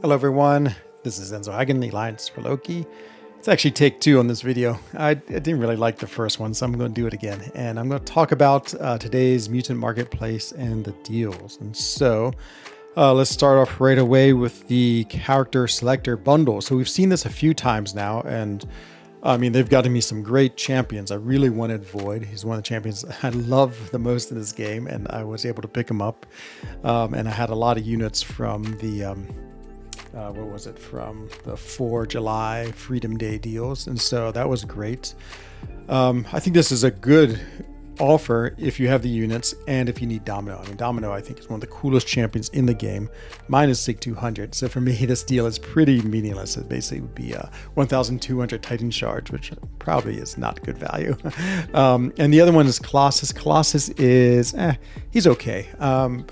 Hello everyone, this is Enzo Eigen, the Alliance for Loki. It's actually take two on this video. I didn't really like the first one, so I'm going to do it again. And I'm going to talk about today's Mutant Marketplace and the deals. And so let's start off right away with the character selector bundle. So we've seen this a few times now, and I mean, they've gotten me some great champions. I really wanted Void. He's one of the champions I love the most in this game, and I was able to pick him up. And I had a lot of units from the what was it, from the 4 July Freedom Day deals, and so that was great. I think this is a good offer if you have the units and if you need Domino. I mean, Domino I think is one of the coolest champions in the game. Mine is Sig 200, so for me this deal is pretty meaningless. It basically would be 1,200 Titan Shards, which probably is not good value. And the other one is Colossus. Colossus is, he's okay.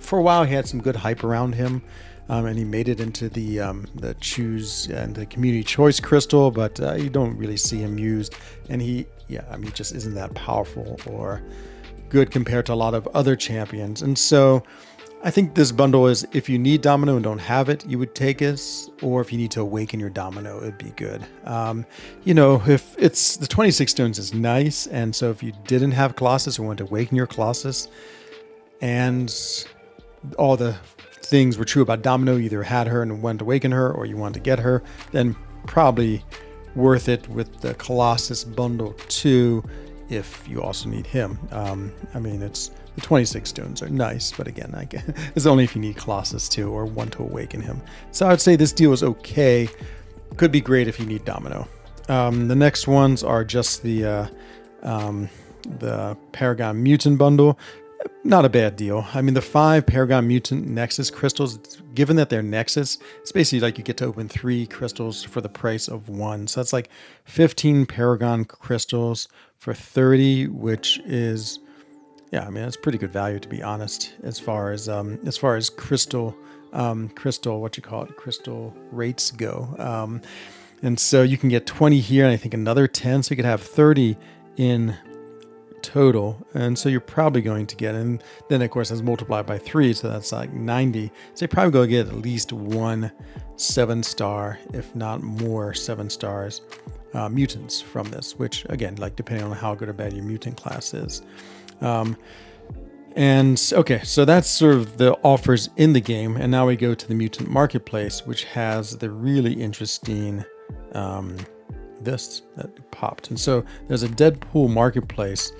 For a while he had some good hype around him. And he made it into the choose and the community choice crystal, but you don't really see him used. And he just isn't that powerful or good compared to a lot of other champions. And so I think this bundle is, if you need Domino and don't have it, you would take this, or if you need to awaken your Domino, it'd be good. If it's the 26 stones is nice, and so if you didn't have Colossus or wanted to awaken your Colossus, and all the things were true about Domino, either had her and wanted to awaken her, or you wanted to get her, then probably worth it with the Colossus bundle too, if you also need him. I mean, it's the 26 stones are nice, but again, it's only if you need Colossus too, or want to awaken him. So I'd say this deal is okay. Could be great if you need Domino. The next ones are just the Paragon Mutant bundle. Not a bad deal. I mean, the 5 Paragon Mutant Nexus crystals, given that they're Nexus, it's basically like you get to open 3 crystals for the price of 1. So that's like 15 Paragon crystals for 30, which is, yeah, I mean, that's pretty good value, to be honest, as far as crystal rates go. And so you can get 20 here, and I think another 10, so you could have 30 in total, and so you're probably going to get, and then of course that's multiplied by 3, so that's like 90. So you're probably going to get at least 1 7-star, if not more 7 stars mutants from this, which again, like depending on how good or bad your mutant class is. And okay, so that's sort of the offers in the game, and now we go to the Mutant Marketplace, which has the really interesting this that popped. And so there's a Deadpool marketplace,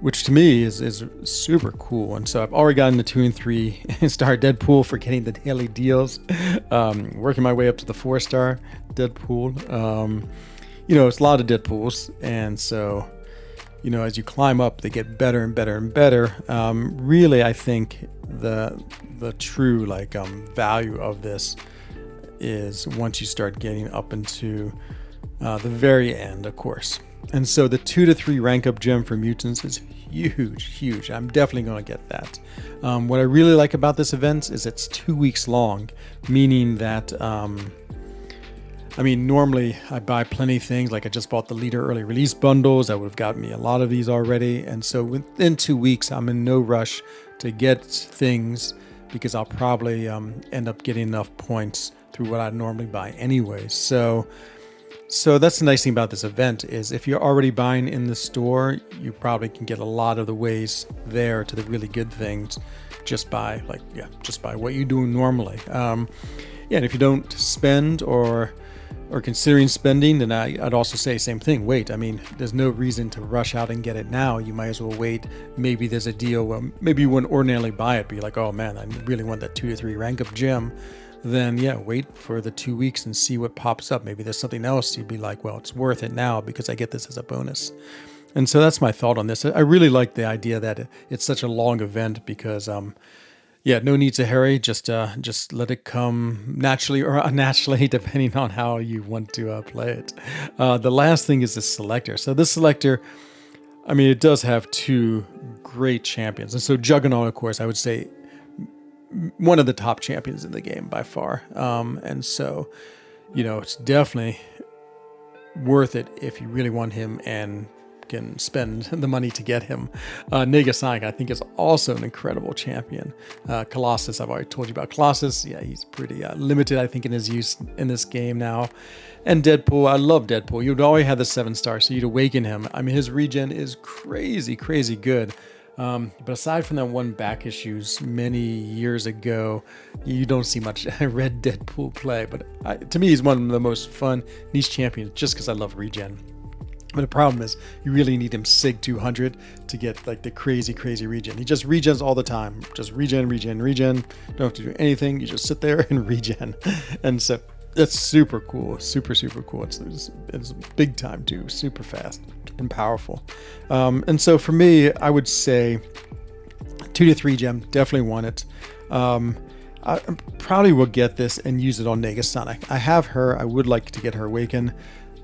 which to me is super cool. And so I've already gotten the 2 and 3 star Deadpool for getting the daily deals, working my way up to the 4-star Deadpool. It's a lot of Deadpools, and so as you climb up, they get better and better and better. Really, I think the true value of this is once you start getting up into the very end, of course. And so the 2 to 3 rank up gem for mutants is huge. I'm definitely going to get that. What I really like about this event is it's 2 weeks long, meaning that normally I buy plenty of things. Like I just bought the Leader early release bundles. That would have gotten me a lot of these already. And so within 2 weeks, I'm in no rush to get things, because I'll probably end up getting enough points through what I'd normally buy anyway. So that's the nice thing about this event, is if you're already buying in the store, you probably can get a lot of the ways there to the really good things just by what you do normally. And if you don't spend or considering spending, then I'd also say same thing. Wait, I mean, there's no reason to rush out and get it now. You might as well wait. Maybe there's a deal where maybe you wouldn't ordinarily buy it, but you're like, oh man, I really want that 2 to 3 rank up gem. Then wait for the 2 weeks and see what pops up. Maybe there's something else you'd be like, well, it's worth it now because I get this as a bonus. And so that's my thought on this. I really like the idea that it's such a long event, because no need to hurry. Just let it come naturally or unnaturally, depending on how you want to play it. The last thing is the selector. So this selector, I mean, it does have 2 great champions. And so Juggernaut, of course, I would say one of the top champions in the game by far. And so, it's definitely worth it if you really want him and look and spend the money to get him. Negasonic, I think, is also an incredible champion. Colossus, I've already told you about Colossus. Yeah, he's pretty limited, I think, in his use in this game now. And Deadpool, I love Deadpool. You'd already have the 7-star, so you'd awaken him. I mean, his regen is crazy, crazy good. But aside from that one back issues many years ago, you don't see much red Deadpool play. But to me, he's one of the most fun niche champions just because I love regen. But the problem is you really need him Sig 200 to get like the crazy, crazy regen. He just regens all the time. Just regen. Don't have to do anything. You just sit there and regen. And so that's super cool. Super, super cool. It's big time too. Super fast and powerful. And so for me, I would say 2 to 3 gem. Definitely want it. I probably will get this and use it on Negasonic. I have her. I would like to get her awakened.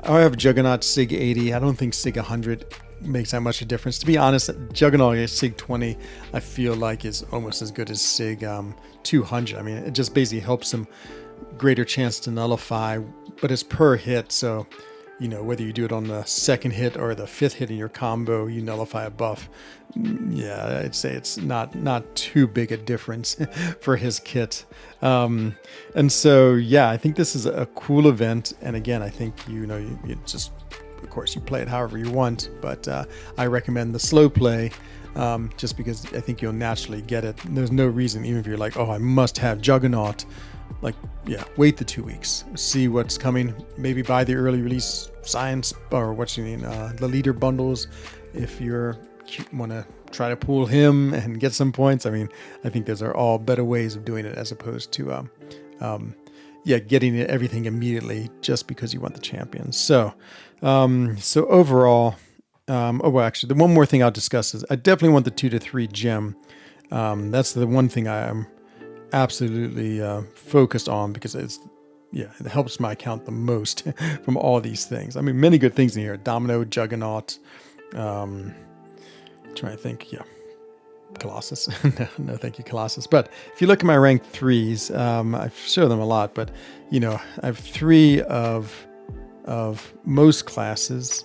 I have Juggernaut Sig 80. I don't think Sig 100 makes that much a difference. To be honest, Juggernaut Sig 20, I feel like is almost as good as Sig 200. I mean, it just basically helps him greater chance to nullify, but it's per hit. So, you know, whether you do it on the 2nd hit or the 5th hit in your combo, you nullify a buff. Yeah, I'd say it's not too big a difference for his kit. And so, yeah, I think this is a cool event. And again, I think, you just, of course, you play it however you want, but I recommend the slow play just because I think you'll naturally get it. There's no reason, even if you're like, oh, I must have Juggernaut, like, yeah, wait the 2 weeks, see what's coming, maybe buy the early release science or the leader bundles if you're want to try to pull him and get some points. I mean, I think those are all better ways of doing it as opposed to getting everything immediately just because you want the champion. So overall, actually, the one more thing I'll discuss is I definitely want the 2 to 3 gem. That's the one thing I'm absolutely focused on because it helps my account the most from all these things. I mean, many good things in here. Domino, Juggernaut, trying to think, Colossus. no, thank you, Colossus. But if you look at my rank 3s, I show them a lot, but I have 3 of most classes.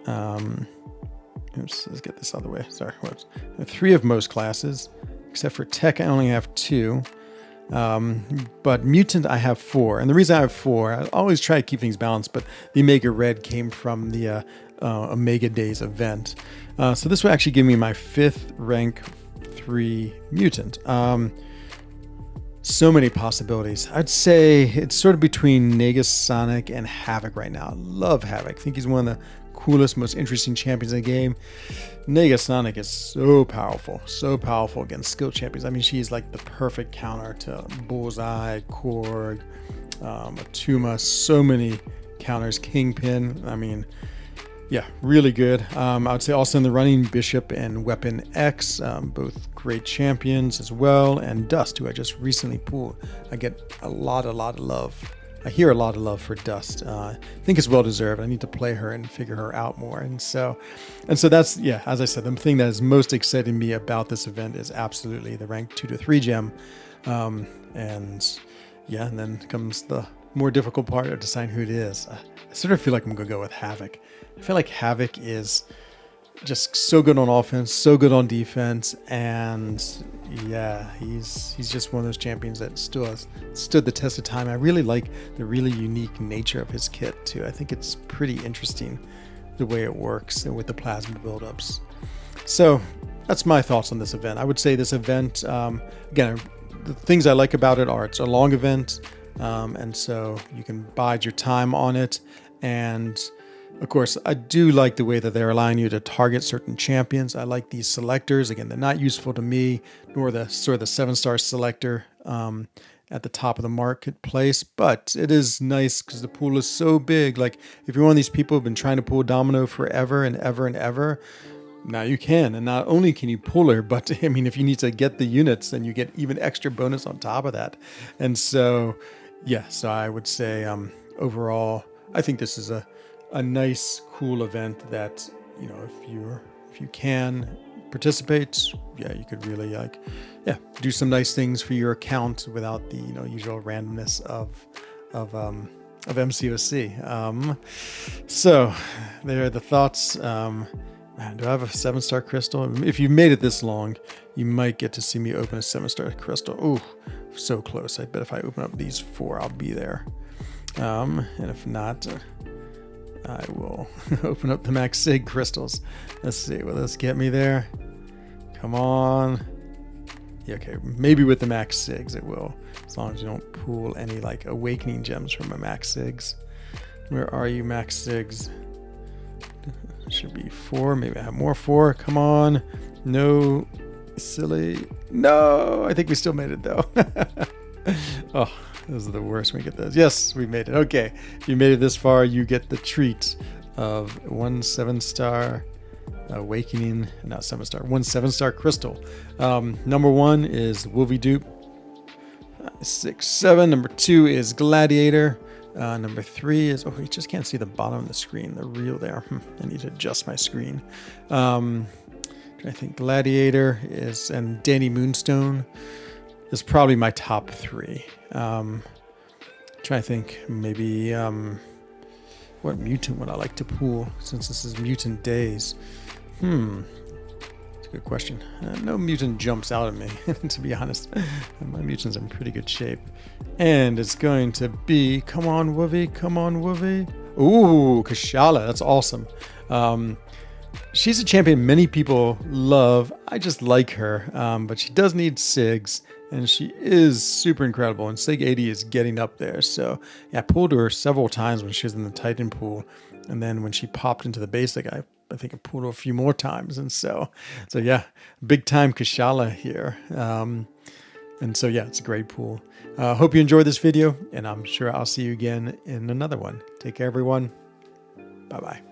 Let's get this out of the way. Sorry. I have 3 of most classes, except for Tech, I only have 2. But Mutant, I have 4. And the reason I have 4, I always try to keep things balanced, but the Omega Red came from the Omega Days event. So this will actually give me my 5th rank 3 Mutant. So many possibilities. I'd say it's sort of between Negasonic and Havoc right now. I love Havoc. I think he's one of the coolest, most interesting champions in the game. Negasonic is so powerful against skill champions. I mean, she's like the perfect counter to Bullseye, Korg, Atuma, so many counters, Kingpin. I mean, yeah, really good. I would say also in the running, Bishop and Weapon X, both great champions as well, and Dust, who I just recently pulled. I get a lot of love. I hear a lot of love for Dust. I think it's well deserved. I need to play her and figure her out more. And so that's, as I said, the thing that is most exciting me about this event is absolutely the rank 2 to 3 gem. And then comes the more difficult part of deciding who it is. I sort of feel like I'm going to go with Havoc. I feel like Havoc is just so good on offense, so good on defense, and he's just one of those champions that still has stood the test of time. I really like the really unique nature of his kit too. I think it's pretty interesting the way it works with the plasma buildups. So that's my thoughts on this event. I would say this event, again, the things I like about it are it's a long event, and so you can bide your time on it. And of course, I do like the way that they're allowing you to target certain champions. I like these selectors. Again, they're not useful to me, nor the sort of the 7-star selector at the top of the marketplace. But it is nice because the pool is so big. Like if you're one of these people who've been trying to pull Domino forever and ever and ever, now you can. And not only can you pull her, but I mean, if you need to get the units, then you get even extra bonus on top of that. And so, so I would say overall, I think this is a nice, cool event that, if you can participate, you could really do some nice things for your account without the, usual randomness of of MCOC. So there are the thoughts. Man, do I have a 7-star crystal? If you've made it this long, you might get to see me open a 7-star crystal. Ooh, so close. I bet if I open up these 4, I'll be there. And if not, I will open up the Max Sig crystals. Let's see. Will this get me there? Come on. Yeah, okay, maybe with the Max Sigs it will. As long as you don't pull any like awakening gems from a Max Sigs. Where are you, Max Sigs? Should be 4. Maybe I have more 4. Come on. No. Silly. No. I think we still made it though. Oh, those are the worst when we get those. Yes, we made it. Okay. If you made it this far, you get the treat of 1 7-star awakening. Not 7-star. 1 7-star crystal. Number 1 is Wolvie Dupe. 6, 7. Number 2 is Gladiator. Number 3 is, oh, you just can't see the bottom of the screen, the reel there. I need to adjust my screen. I think Gladiator is, and Danny Moonstone is probably my top 3. Trying to think, maybe what mutant would I like to pull since this is Mutant Days? That's a good question. No mutant jumps out at me, to be honest. My mutant's in pretty good shape. And it's going to be, come on, Woovie, come on, Woovie. Ooh, Kashala, that's awesome. She's a champion many people love. I just like her, but she does need Sigs, and she is super incredible. And Sig 80 is getting up there. So yeah, I pulled her several times when she was in the Titan pool. And then when she popped into the basic, I think I pulled her a few more times. And so yeah, big time Kashala here. And so yeah, it's a great pool. Hope you enjoyed this video, and I'm sure I'll see you again in another one. Take care, everyone. Bye-bye.